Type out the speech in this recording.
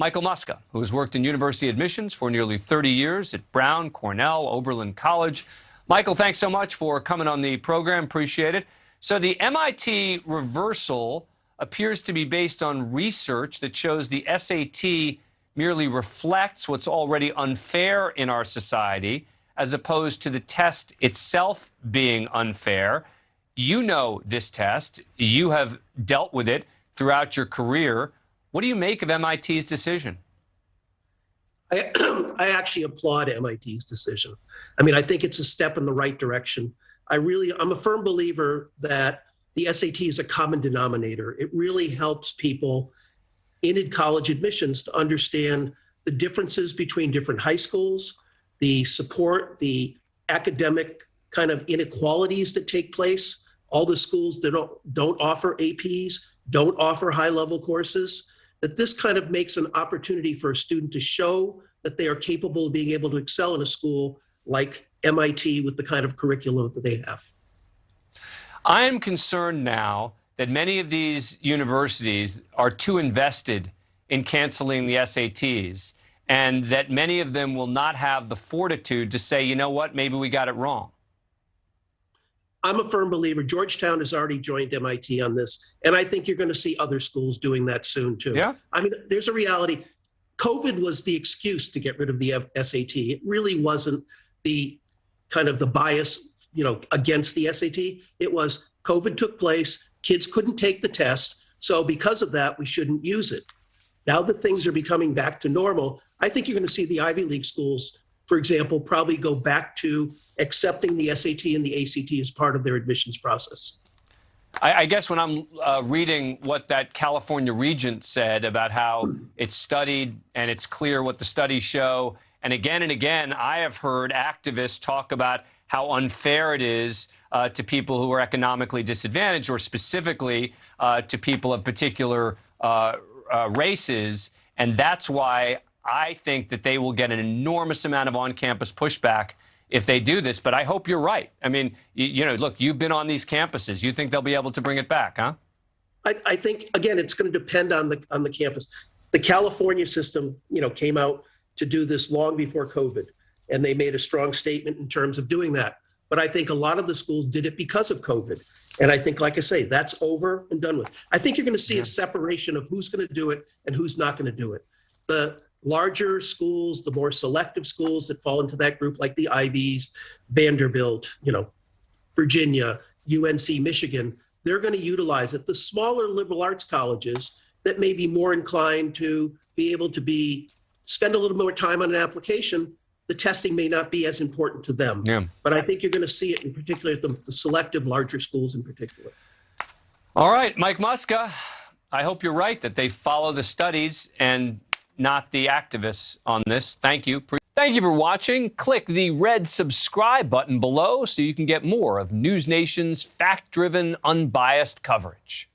Michael Muska, who has worked in university admissions for nearly 30 years at Brown, Cornell, Oberlin College. Michael, thanks so much for coming on the program. Appreciate it. So the MIT reversal appears to be based on research that shows the SAT merely reflects what's already unfair in our society, as opposed to the test itself being unfair. You know this test. You have dealt with it throughout your career. What do you make of MIT's decision? I actually applaud MIT's decision. I mean, I think it's a step in the right direction. I'm a firm believer that the SAT is a common denominator. It really helps people in college admissions to understand the differences between different high schools, the support, the academic kind of inequalities that take place. All the schools that don't offer APs, don't offer high-level courses, that this kind of makes an opportunity for a student to show that they are capable of being able to excel in a school like MIT with the kind of curriculum that they have. I am concerned now that many of these universities are too invested in canceling the SATs, and that many of them will not have the fortitude to say, you know what, maybe we got it wrong. I'm a firm believer. Georgetown has already joined MIT on this, and I think you're going to see other schools doing that soon, too. Yeah. I mean, there's a reality. COVID was the excuse to get rid of the SAT. It really wasn't the kind of the bias, against the SAT. It was COVID took place, kids couldn't take the test, so because of that, we shouldn't use it. Now that things are becoming back to normal, I think you're going to see the Ivy League schools, for example, probably go back to accepting the SAT and the ACT as part of their admissions process. I guess when I'm reading what that California regent said about how it's studied and it's clear what the studies show, and again, I have heard activists talk about how unfair it is to people who are economically disadvantaged, or specifically to people of particular races, and that's why I think that they will get an enormous amount of on-campus pushback if they do this. But I hope you're right. I mean, look, you've been on these campuses. You think they'll be able to bring it back, huh? I think, again, it's going to depend on the campus. The California system, came out to do this long before COVID, and they made a strong statement in terms of doing that. But I think a lot of the schools did it because of COVID. And I think, like I say, that's over and done with. I think you're going to see a separation of who's going to do it and who's not going to do it. The larger schools, the more selective schools that fall into that group, like the Ivies, Vanderbilt, Virginia, UNC, Michigan, they're going to utilize it. The smaller liberal arts colleges that may be more inclined to be able to spend a little more time on an application, the testing may not be as important to them. Yeah. But I think you're going to see it in particular at the selective larger schools in particular. All right, Mike Muska, I hope you're right that they follow the studies and not the activists on this. Thank you. Thank you for watching. Click the red subscribe button below so you can get more of NewsNation's fact-driven, unbiased coverage.